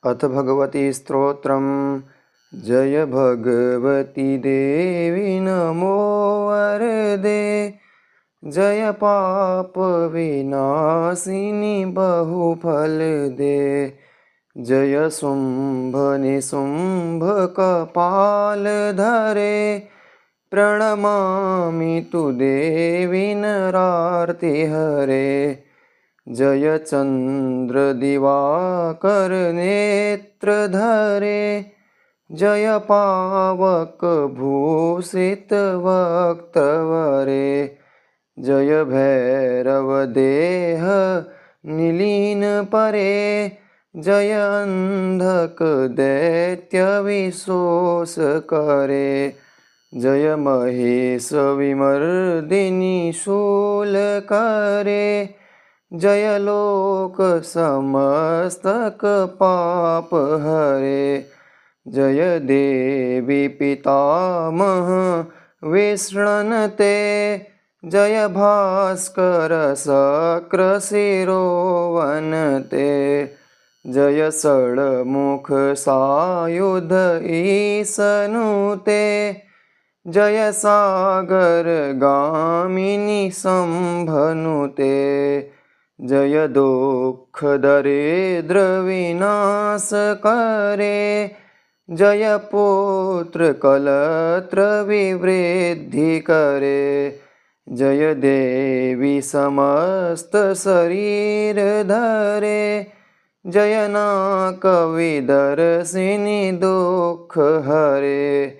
अथ भगवती स्तोत्रम्। जय भगवती देवी नमो वरदे। जय पाप विनाशिनी बहुफल दे। जय शुंभ निशुंभ कपाल धरे। प्रणमामि तु देवी नरार्ति हरे। जय चंद्र दिवाकर नेत्र धरे। जय पावक भूषित वक्त्रवरे। जय भैरव देह निलीन परे। जय अंधक दैत्य विशोष करे। जय महेश विमर्दिनी शूल करे। जय लोक समस्तक पाप हरे। जय देवी पितामह विष्णुते। जय भास्कर शक्र शिरोवनते। जय षड्मुख सायुध ईशनुते। जय सागर गामिनी संभनुते। जय दुख दरिद्र विनाश करे। जय पुत्र कलत्र विवृद्धि करे। जय देवी समस्त शरीर धरे। जय नाक विदर्शिनी दुख हरे।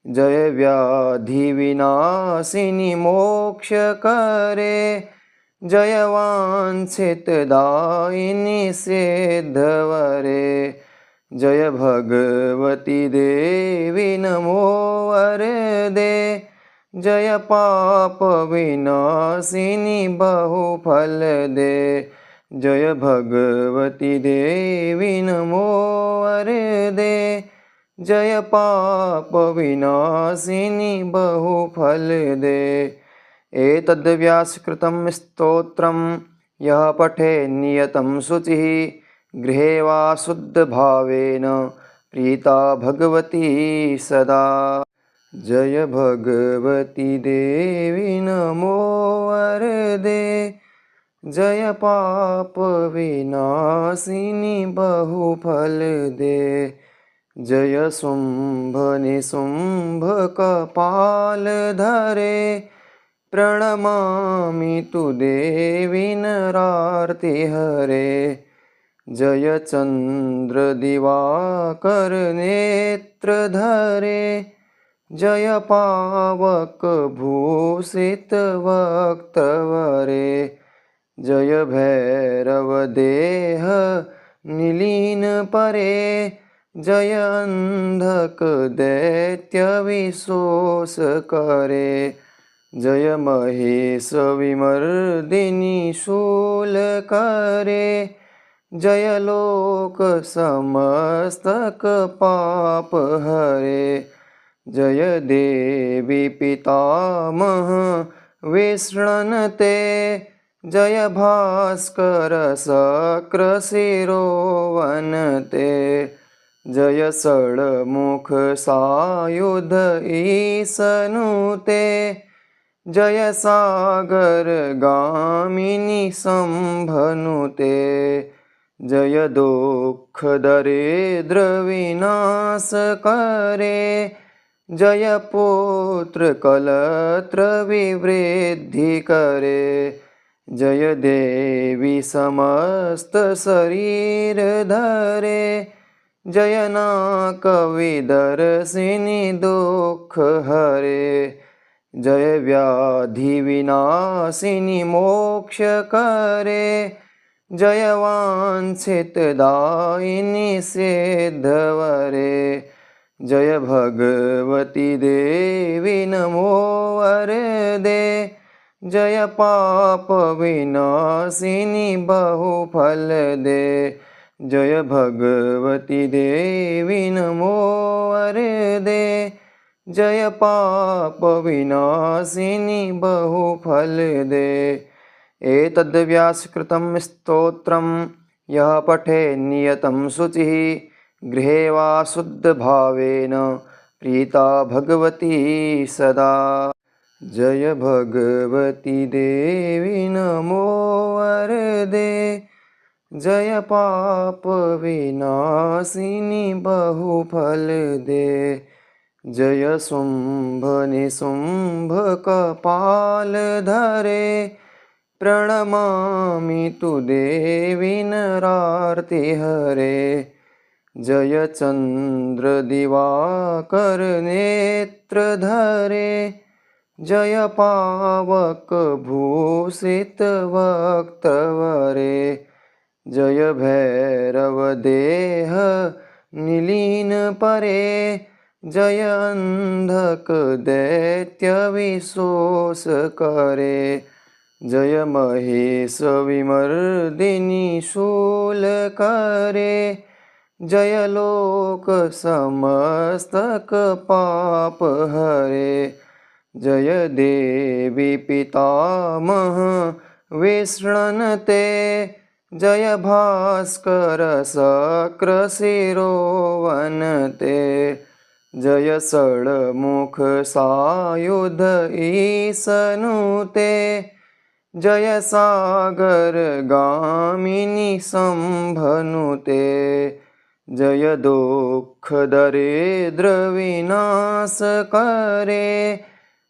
जय व्याधि विनाशिनी मोक्ष करे। जय वांछित दायिनी सिद्धवरे। जय भगवती देवी नमो वरदे। जय पाप विनाशिनी बहुफल दे। जय भगवती देवी नमो वरदे। जय पाप विनाशिनी बहुफल दे। एतद्व्यासकृतं स्तोत्रं यः पठे नियतं शुचिः गृहे वा शुद्धभावेन प्रीता भगवती सदा। जय भगवती देवी नमो वरदे। जय पाप विनाशिनी बहुफल दे। जय शुंभ निशुंभ कपाल धरे। प्रणमामि तु देवी नरार्ति हरे। जय चंद्र दिवाकर नेत्र धरे। जय पावक भूषित वक्त्रवरे। जय भैरव देह निलीन परे। जय अंधक दैत्य विशोष करे। जय महेश विमर्दिनी शूल करे। जय लोक समस्तक पाप हरे। जय देवी पितामह विष्णुते। जय भास्कर शक्र शिरोवनते। जय षड्मुख सायुध ईशनुते। जय सागर गामिनी संभनुते। जय दुख दरिद्र विनाश करे। जय पुत्र कलत्र विवृद्धि करे। जय देवी समस्त शरीर धरे। जय नाक विदर्शिनी दुख हरे। जय व्याधि विनाशिनी मोक्ष करे। जय वांछित दायिनी सिद्धवरे। जय भगवती देवी नमो वरदे। जय पाप विनाशिनी बहुफल दे। जय भगवती देवी नमो वरदे। जय पाप विनाशिनी बहुफल दे। एतद्व्यासकृतं स्तोत्रं यः पठे नियतं शुचिः गृहे वा शुद्धभावेन प्रीता भगवती सदा। जय भगवती देवी नमो वरदे, जय पाप विनाशिनी बहुफल दे। जय शुंभ निशुंभ कपाल धरे, प्रणमामि तु देवी नरार्ति हरे। जय चंद्र दिवाकर नेत्र धरे, जय पावक भूषित वक्त्रवरे। जय भैरव देह निलीन परे, जय अंधक दैत्य विशोष करे। जय महेश विमर्दिनी शूल करे, जय लोक समस्तक पाप हरे। जय देवी पितामह विष्णुते, जय भास्कर शक्र शिरोवनते। जय षड्मुख सायुध ईशनुते, जय सागर गामिनी शंभनुते। जय दुख दरिद्र विनाश करे,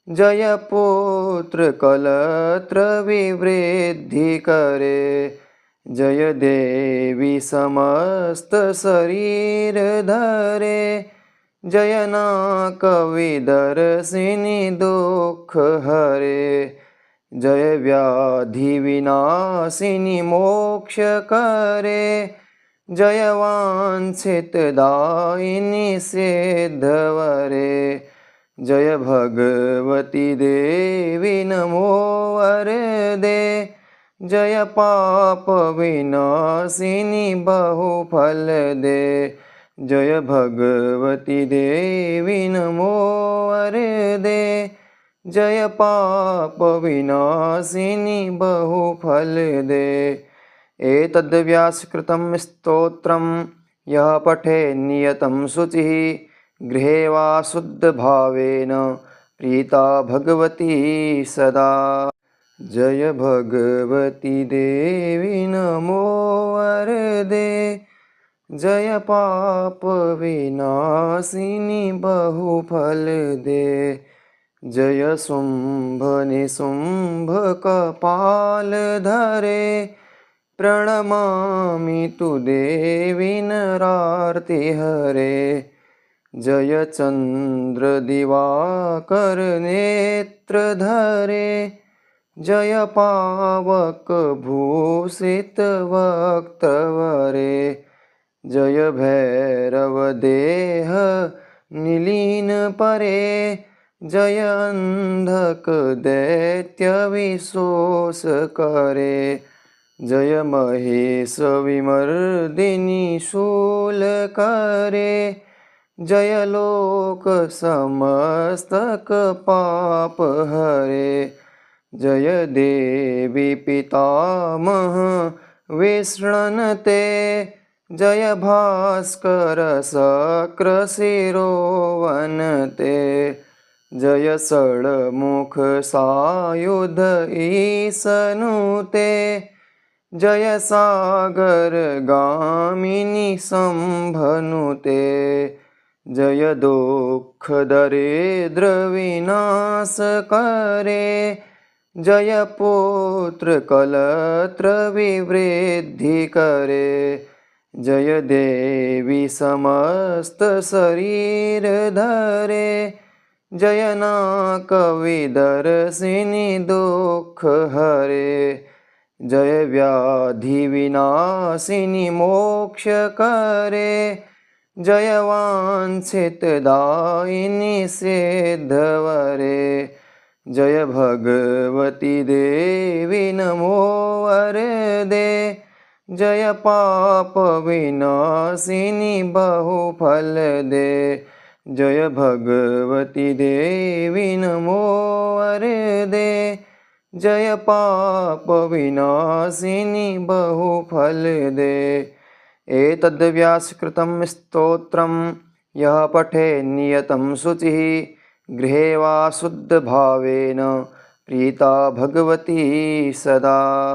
जय पुत्र कलत्र विवृद्धि करे। जय देवी समस्त शरीर धरे, जय नाक विदर्शिनी दुख हरे। जय व्याधि विनाशिनी मोक्ष करे, जय वांछित दायिनी सिद्धवरे। जय भगवती देवी नमो वरदे, जय पाप विनाशिनी बहुफल दे। जय भगवती देवी नमो वरदे, जय पाप विनाशिनी बहुफल दे। एतद्व्यासकृतं स्तोत्रं यः पठे नियतं शुचिः गृहे वा शुद्धभावेन प्रीता भगवती सदा। जय भगवती देवी नमो वरदे, जय पाप विनाशिनी बहुफल दे। जय शुंभ निशुंभ कपाल धरे, प्रणमामि तु देवी नरार्ति हरे। जय चंद्र दिवाकर नेत्र धरे, जय पावक भूषित वक्त्रवरे। जय भैरव देह निलीन परे, जय अंधक दैत्य विशोष करे। जय महेश विमर्दिनी शूल करे, जय लोक समस्तक पाप हरे। जय देवी पितामह विष्णुते, जय भास्कर शक्र शिरोवनते। जय षड्मुख सायुध ईशनुते, जय सागर गामिनी शंभनुते। जय दुख दरिद्र विनाश करे, जय पुत्र कलत्र विवृद्धि करे। जय देवी समस्त शरीर धरे, जय नाक विदर्शिनी दुख हरे। जय व्याधि विनाशिनी मोक्ष करे, जय वांछित दायिनी सिद्धवरे। जय भगवती देवी नमो वरदे, जय पाप विनाशिनी बहुफल दे। जय भगवती देवी नमो वरदे, जय पापविनाशिनी बहुफलदे। एतद्व्यासकृतं स्तोत्रं यः पठे नियतं शुचिः गृहे वा शुद्धभावेन प्रीता भगवती सदा।